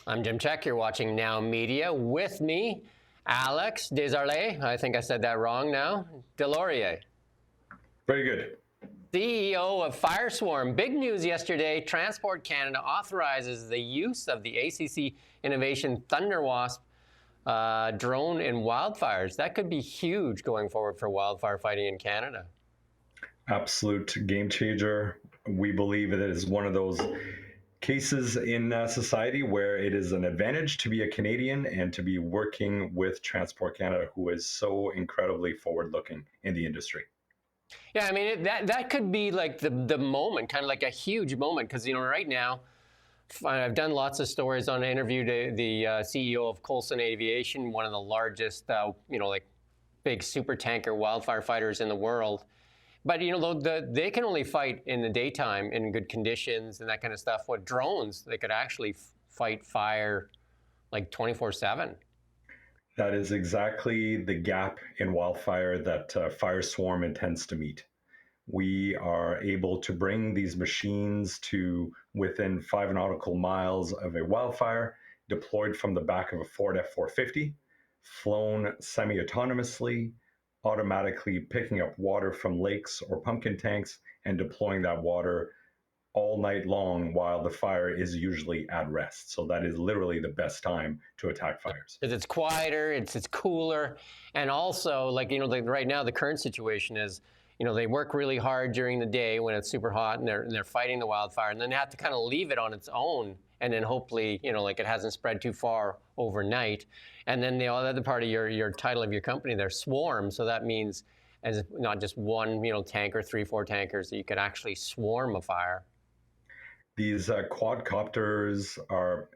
I'm Jim Check. You're watching Now Media. With me, Alex Desarlais. I think I said that wrong now. Delorier. Very good. CEO of Fireswarm. Big news yesterday. Transport Canada authorizes the use of the ACC Innovation Thunder Wasp drone in wildfires. That could be huge going forward for wildfire fighting in Canada. Absolute game changer. We believe it is one of those cases in society where it is an advantage to be a Canadian and to be working with Transport Canada, who is so incredibly forward-looking in the industry. Yeah, I mean, that could be like the moment, kind of like a huge moment, because, right now, I've done lots of stories on. I interviewed the CEO of Coulson Aviation, one of the largest, like big super tanker wildfire fighters in the world. But, they can only fight in the daytime in good conditions and that kind of stuff. With drones, they could actually fight fire like 24/7. That is exactly the gap in wildfire that Fireswarm intends to meet. We are able to bring these machines to within 5 nautical miles of a wildfire, deployed from the back of a Ford F-450, flown semi-autonomously, automatically picking up water from lakes or pumpkin tanks and deploying that water all night long while the fire is usually at rest. So that is literally the best time to attack fires. Because it's quieter, it's cooler, and also, like, right now the current situation is, they work really hard during the day when it's super hot and they're fighting the wildfire, and then they have to kind of leave it on its own, and then hopefully, like it hasn't spread too far overnight. And then the other part of your title of your company, they're swarm, so that means as not just one, tanker, 3-4 tankers, that you could actually swarm a fire. These quadcopters are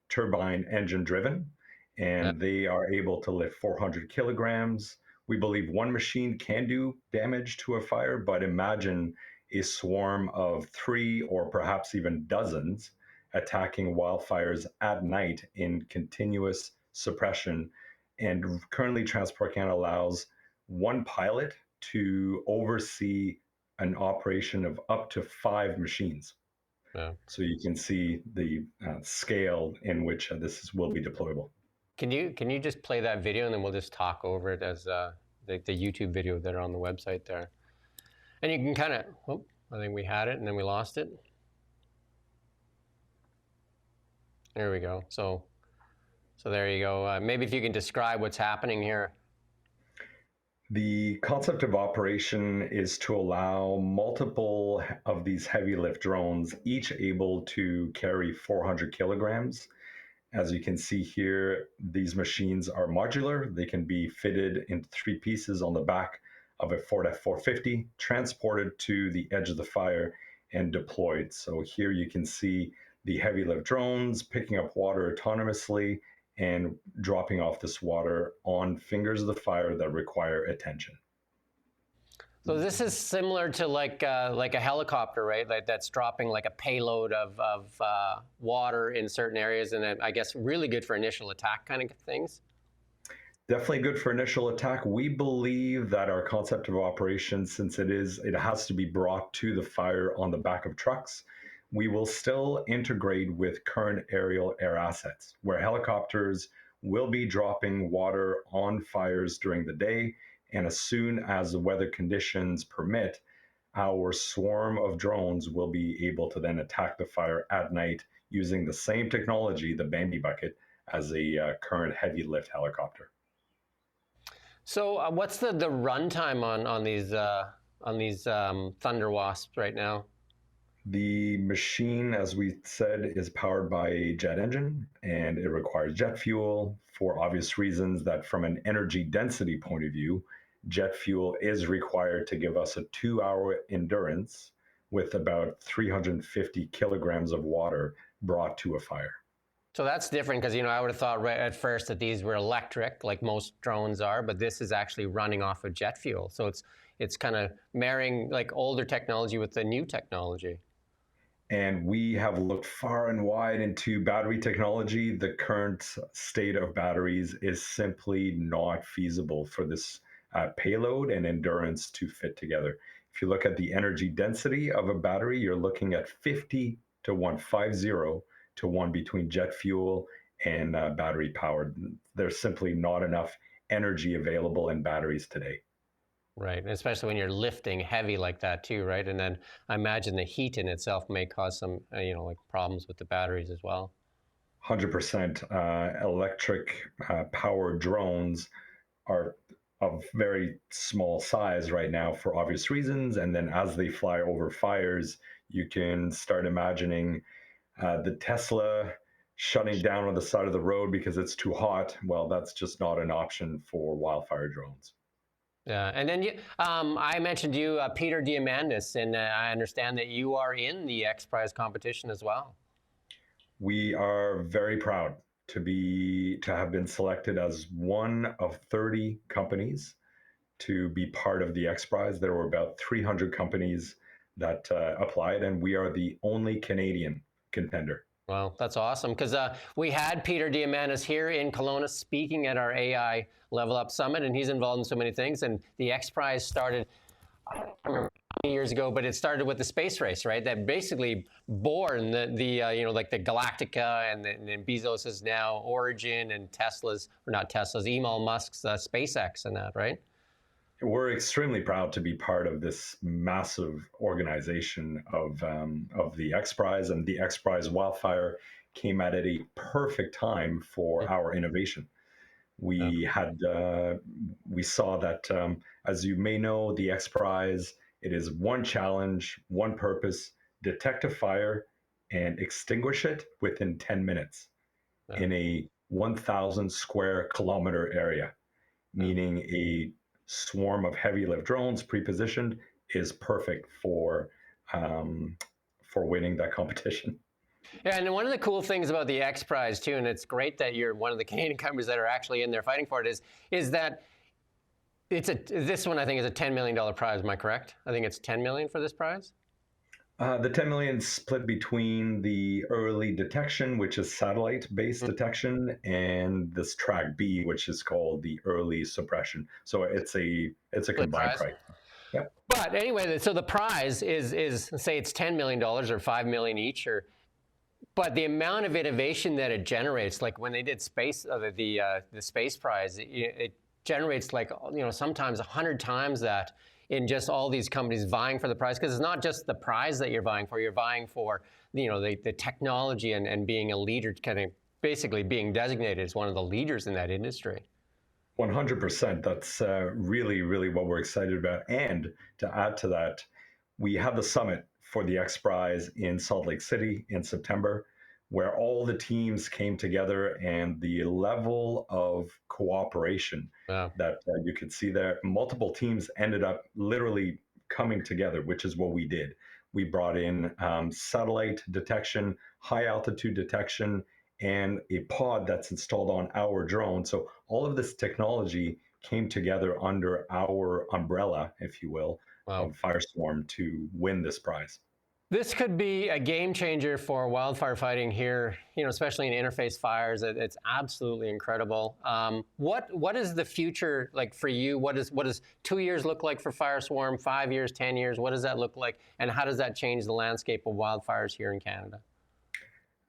turbine engine driven, and they are able to lift 400 kilograms. We believe one machine can do damage to a fire, but imagine a swarm of 3 or perhaps even dozens attacking wildfires at night in continuous suppression. And currently, Transport Canada allows one pilot to oversee an operation of up to 5 machines. Yeah. So you can see the scale in which this will be deployable. Can you just play that video, and then we'll just talk over it as the YouTube video that are on the website there. And you can kind of, I think we had it and then we lost it. There we go. So there you go. Maybe if you can describe what's happening here. The concept of operation is to allow multiple of these heavy lift drones, each able to carry 400 kilograms. As you can see here, these machines are modular. They can be fitted into 3 pieces on the back of a Ford F-450, transported to the edge of the fire and deployed. So here you can see the heavy lift drones picking up water autonomously and dropping off this water on fingers of the fire that require attention. So this is similar to like a helicopter, right? Like that's dropping like a payload of water in certain areas, and then I guess really good for initial attack kind of things. Definitely good for initial attack. We believe that our concept of operation, since it has to be brought to the fire on the back of trucks, we will still integrate with current aerial air assets, where helicopters will be dropping water on fires during the day. And as soon as the weather conditions permit, our swarm of drones will be able to then attack the fire at night using the same technology, the Bambi bucket, as a current heavy lift helicopter. So what's the runtime on these Thunder Wasps right now? The machine, as we said, is powered by a jet engine, and it requires jet fuel for obvious reasons that from an energy density point of view, jet fuel is required to give us a 2-hour endurance with about 350 kilograms of water brought to a fire. So that's different because, I would have thought right at first that these were electric, like most drones are, but this is actually running off of jet fuel. So it's kind of marrying like older technology with the new technology. And we have looked far and wide into battery technology. The current state of batteries is simply not feasible for this payload and endurance to fit together. If you look at the energy density of a battery, you're looking at 50 to 150 to one between jet fuel and battery powered. There's simply not enough energy available in batteries today. Right, and especially when you're lifting heavy like that too, right? And then I imagine the heat in itself may cause some, like problems with the batteries as well. 100% electric powered drones are of very small size right now for obvious reasons. And then as they fly over fires, you can start imagining the Tesla shutting down on the side of the road because it's too hot. Well, that's just not an option for wildfire drones. Yeah, and then I mentioned you, Peter Diamandis, and I understand that you are in the X Prize competition as well. We are very proud to have been selected as one of 30 companies to be part of the X Prize. There were about 300 companies that applied, and we are the only Canadian contender. Well, that's awesome because we had Peter Diamandis here in Kelowna speaking at our AI Level Up Summit, and he's involved in so many things. And the X Prize started, I don't remember how many years ago, but it started with the space race, right? That basically born like the Galactica and Bezos is now Origin and Tesla's, or not Tesla's, Elon Musk's SpaceX and that, right? We're extremely proud to be part of this massive organization of the X Prize, and the X Prize Wildfire came at a perfect time for our innovation. We had we saw that, as you may know, the X Prize, it is one challenge, one purpose: detect a fire and extinguish it within 10 minutes in a 1,000 square kilometer area, meaning a swarm of heavy lift drones pre-positioned is perfect for winning that competition. Yeah, and one of the cool things about the X Prize too, and it's great that you're one of the Canadian companies that are actually in there fighting for it, is that this one I think is a $10 million prize. Am I correct? I think it's 10 million for this prize. The 10 million split between the early detection, which is satellite-based detection, and this track B, which is called the early suppression. So it's a combined price. Yeah. But anyway, so the prize is say it's $10 million or $5 million each, but the amount of innovation that it generates, like when they did the space prize, it generates like sometimes 100 times that in just all these companies vying for the prize, because it's not just the prize that you're vying for the technology and being a leader, kind of basically being designated as one of the leaders in that industry. 100%. That's really, really what we're excited about. And to add to that, we had the summit for the X Prize in Salt Lake City in September, where all the teams came together, and the level of cooperation that you could see there. Multiple teams ended up literally coming together, which is what we did. We brought in satellite detection, high altitude detection, and a pod that's installed on our drone. So all of this technology came together under our umbrella, if you will, of Fireswarm to win this prize. This could be a game changer for wildfire fighting here, especially in interface fires. It's absolutely incredible. What is the future like for you? What does 2 years look like for Fireswarm? 5 years, 10 years? What does that look like? And how does that change the landscape of wildfires here in Canada?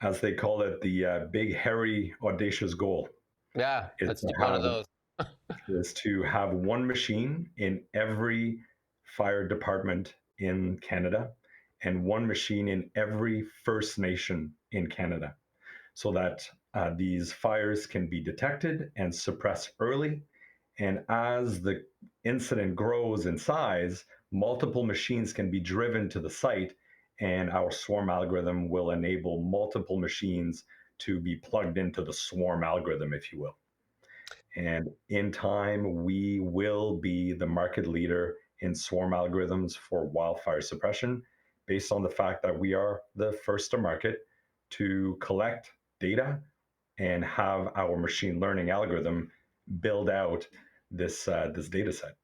As they call it, the big, hairy, audacious goal. Yeah, let's do one of those. Is to have one machine in every fire department in Canada and one machine in every First Nation in Canada, so that these fires can be detected and suppressed early. And as the incident grows in size, multiple machines can be driven to the site, and our swarm algorithm will enable multiple machines to be plugged into the swarm algorithm, if you will. And in time, we will be the market leader in swarm algorithms for wildfire suppression, based on the fact that we are the first to market to collect data and have our machine learning algorithm build out this data set.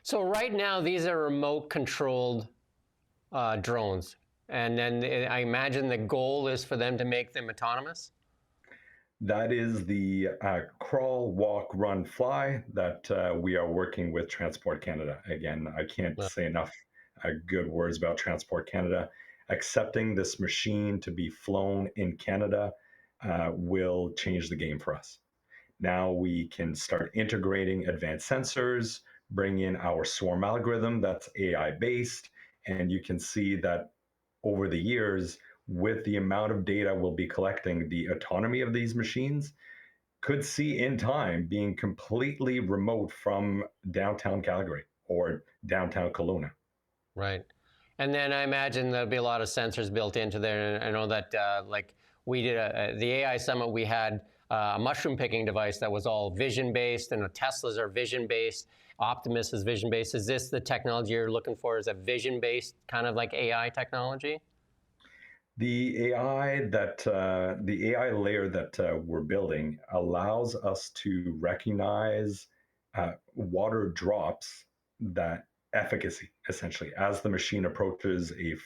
So right now, these are remote controlled drones. And then I imagine the goal is for them to make them autonomous? That is the crawl, walk, run, fly that we are working with Transport Canada. Again, I can't say enough good words about Transport Canada. accepting this machine to be flown in Canada will change the game for us. Now we can start integrating advanced sensors, bring in our swarm algorithm that's AI based, and you can see that over the years, with the amount of data we'll be collecting, the autonomy of these machines could see in time being completely remote from downtown Calgary or downtown Kelowna. Right. And then I imagine there'll be a lot of sensors built into there. And I know that like we did the AI summit, we had a mushroom picking device that was all vision based, and Teslas are vision based. Optimus is vision based. Is this the technology you're looking for? Is a vision based kind of like AI technology? The AI layer that we're building allows us to recognize water drops, that efficacy essentially as the machine approaches a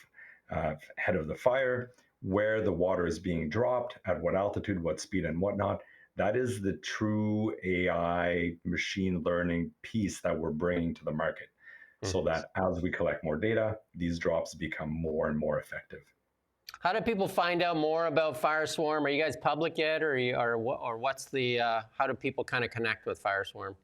head of the fire, where the water is being dropped, at what altitude, what speed, and whatnot. That is the true AI machine learning piece that we're bringing to the market, so Mhm. that as we collect more data, these drops become more and more effective. How do people find out more about Fireswarm? Are you guys public yet, or what's the? How do people kind of connect with Fireswarm?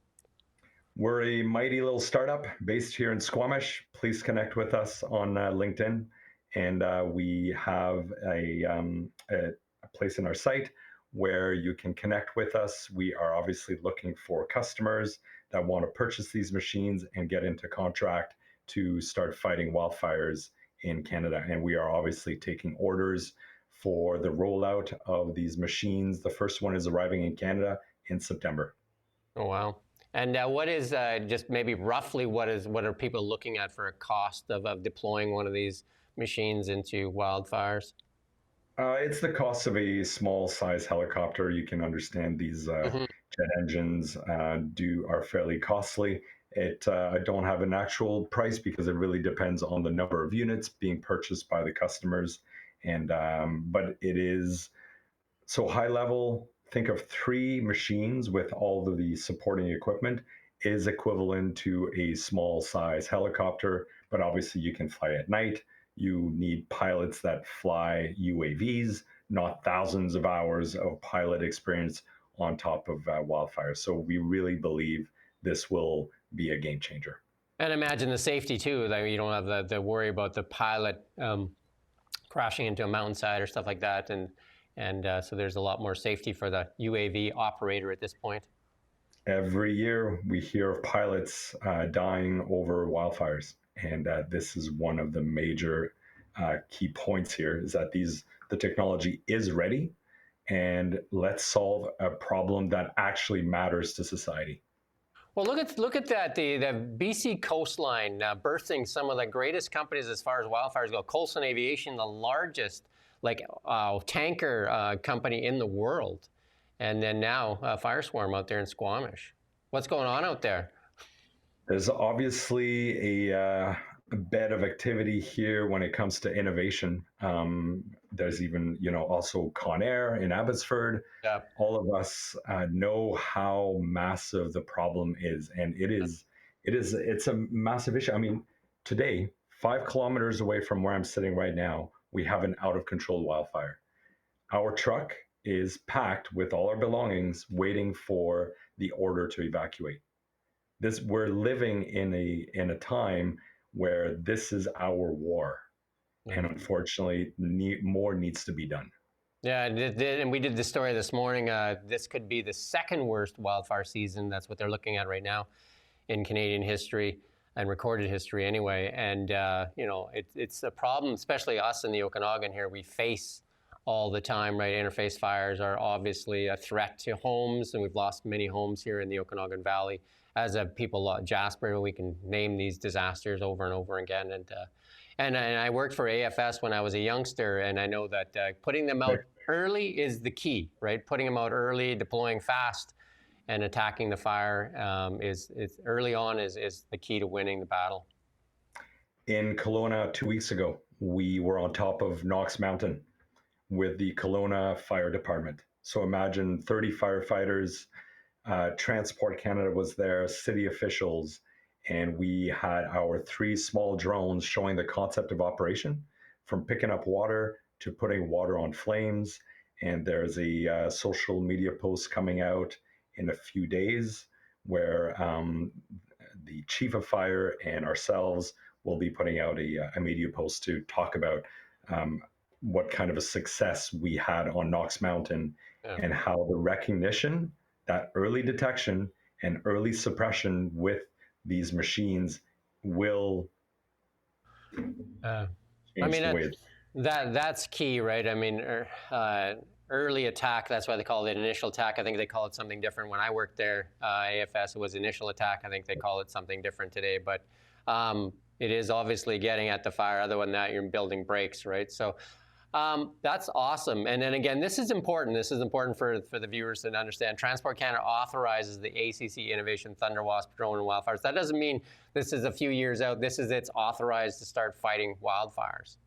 We're a mighty little startup based here in Squamish. Please connect with us on LinkedIn. And we have a place in our site where you can connect with us. We are obviously looking for customers that want to purchase these machines and get into contract to start fighting wildfires in Canada. And we are obviously taking orders for the rollout of these machines. The first one is arriving in Canada in September. Oh wow! And what is just maybe roughly what are people looking at for a cost of deploying one of these machines into wildfires? It's the cost of a small size helicopter. You can understand these Hmm. jet engines are fairly costly. I don't have an actual price because it really depends on the number of units being purchased by the customers. And but it is so high level. Think of three machines with all of the supporting equipment is equivalent to a small size helicopter, but obviously you can fly at night. You need pilots that fly UAVs, not thousands of hours of pilot experience on top of wildfire. So we really believe this will be a game changer. And imagine the safety too. That you don't have the worry about the pilot crashing into a mountainside or stuff like that, and so there's a lot more safety for the UAV operator at this point. Every year we hear of pilots dying over wildfires, and this is one of the major key points here: is that the technology is ready, and let's solve a problem that actually matters to society. Well, look at that the BC coastline birthing some of the greatest companies as far as wildfires go. Coulson Aviation, the largest like tanker company in the world, and then now Fireswarm out there in Squamish. What's going on out there? There's obviously a bed of activity here when it comes to innovation. There's even, also Conair in Abbotsford. Yeah. All of us know how massive the problem is, and it's a massive issue. I mean, today, 5 kilometers away from where I'm sitting right now, we have an out of control wildfire. Our truck is packed with all our belongings, waiting for the order to evacuate. We're living in a time where this is our war, and Mhm. unfortunately more needs to be done. Yeah, and we did the story this morning. This could be the second worst wildfire season. That's what they're looking at right now in Canadian history and recorded history, anyway. And it's a problem, especially us in the Okanagan here. We face all the time, right? Interface fires are obviously a threat to homes, and we've lost many homes here in the Okanagan Valley. As a people, Jasper, we can name these disasters over and over again. And I worked for AFS when I was a youngster, and I know that putting them out early is the key, right? Putting them out early, deploying fast, and attacking the fire is early on is the key to winning the battle. In Kelowna 2 weeks ago, we were on top of Knox Mountain with the Kelowna Fire Department. So imagine 30 firefighters, Transport Canada was there, city officials, and we had our three small drones showing the concept of operation. from picking up water to putting water on flames. And there's a social media post coming out in a few days where the chief of fire and ourselves will be putting out a media post to talk about what kind of a success we had on Knox Mountain, Yeah. and how the recognition, that early detection and early suppression with these machines will I change mean, the way. that's key, right? I mean, early attack, that's why they call it initial attack. I think they call it something different. When I worked there, AFS, it was initial attack. I think they call it something different today. But it is obviously getting at the fire. Other than that, you're building breaks, right? So that's awesome. And then again, this is important. This is important for the viewers to understand. Transport Canada authorizes the ACC Innovation Thunder Wasp drone and wildfires. That doesn't mean this is a few years out. It's authorized to start fighting wildfires.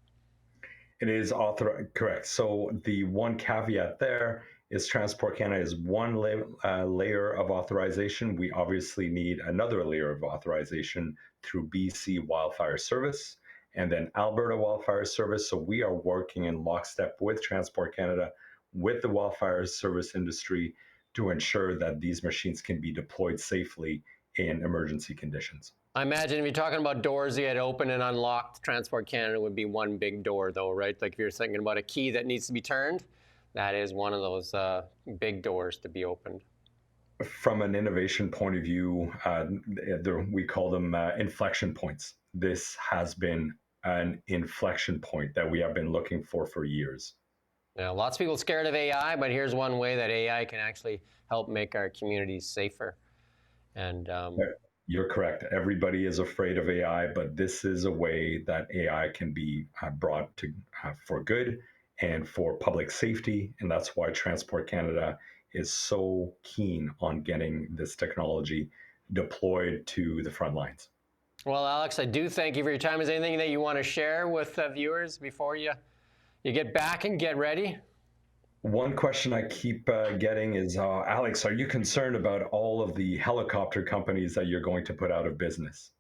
It is authorized, correct. So the one caveat there is Transport Canada is one layer of authorization. We obviously need another layer of authorization through BC Wildfire Service and then Alberta Wildfire Service. So we are working in lockstep with Transport Canada, with the wildfire service industry, to ensure that these machines can be deployed safely in emergency conditions. I imagine if you're talking about doors you had open and unlocked, Transport Canada would be one big door, though, right? Like if you're thinking about a key that needs to be turned, that is one of those big doors to be opened. From an innovation point of view, we call them inflection points. This has been an inflection point that we have been looking for years. Yeah, lots of people scared of AI, but here's one way that AI can actually help make our communities safer. And you're correct. Everybody is afraid of AI, but this is a way that AI can be brought to for good and for public safety. And that's why Transport Canada is so keen on getting this technology deployed to the front lines. Well, Alex, I do thank you for your time. Is there anything that you want to share with viewers before you get back and get ready? One question I keep getting is, Alex, are you concerned about all of the helicopter companies that you're going to put out of business?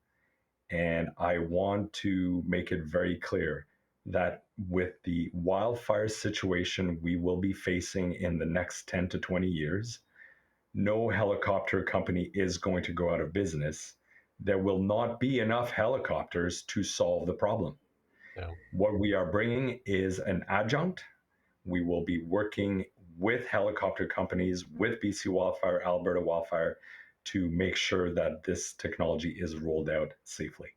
And I want to make it very clear that with the wildfire situation we will be facing in the next 10 to 20 years, no helicopter company is going to go out of business. There will not be enough helicopters to solve the problem. No. What we are bringing is an adjunct. We will be working with helicopter companies, with BC Wildfire, Alberta Wildfire, to make sure that this technology is rolled out safely.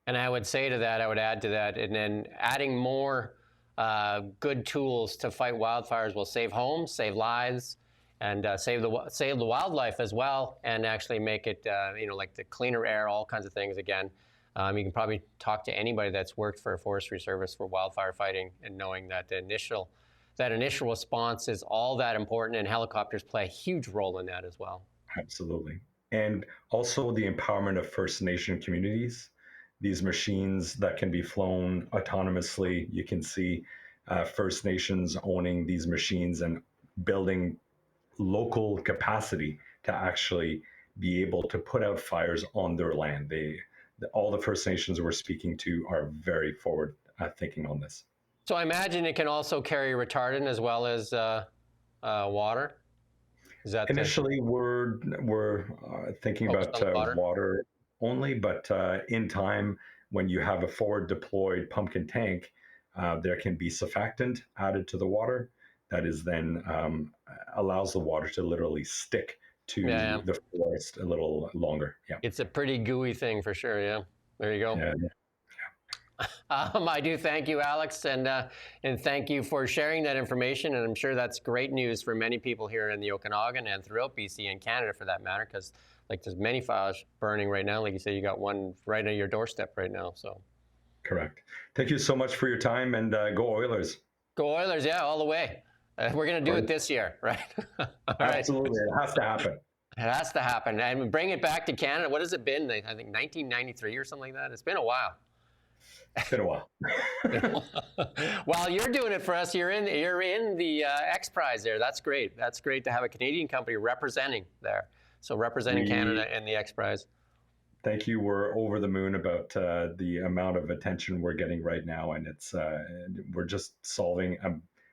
And I would say to that, I would add to that, and then adding more good tools to fight wildfires will save homes, save lives, and save the wildlife as well, and actually make it, like the cleaner air, all kinds of things. Again, you can probably talk to anybody that's worked for a forestry service for wildfire fighting, and knowing that the initial response is all that important, and helicopters play a huge role in that as well. Absolutely. And also the empowerment of First Nation communities. These machines that can be flown autonomously, you can see First Nations owning these machines and building local capacity to actually be able to put out fires on their land. All the First Nations we're speaking to are very forward thinking on this. So I imagine it can also carry retardant as well as water. Is that initially we're thinking about water only, but in time, when you have a forward deployed pumpkin tank, there can be surfactant added to the water that is then allows the water to literally stick to the forest a little longer. Yeah, it's a pretty gooey thing for sure. Yeah, there you go. Yeah. I do thank you, Alex, and thank you for sharing that information. And I'm sure that's great news for many people here in the Okanagan and throughout BC and Canada, for that matter, because there's many fires burning right now. Like you say, you got one right on your doorstep right now. So, correct. Thank you so much for your time, and go Oilers. Go Oilers! Yeah, all the way. We're going to do it this year, right? All right. Absolutely, it has to happen. It has to happen, and bring it back to Canada. What has it been? I think 1993 or something like that. It's been a while. It's been a while. While you're doing it for us, you're in the X Prize there. That's great. That's great to have a Canadian company representing there. So representing Canada in the X Prize. Thank you. We're over the moon about the amount of attention we're getting right now, and we're just solving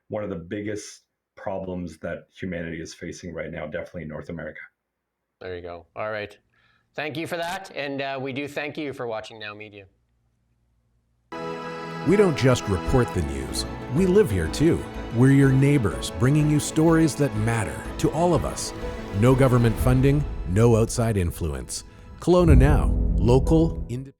one of the biggest problems that humanity is facing right now, definitely in North America. There you go. All right. Thank you for that, and we do thank you for watching Now Media. We don't just report the news. We live here too. We're your neighbors, bringing you stories that matter to all of us. No government funding, no outside influence. Kelowna Now, local, independent.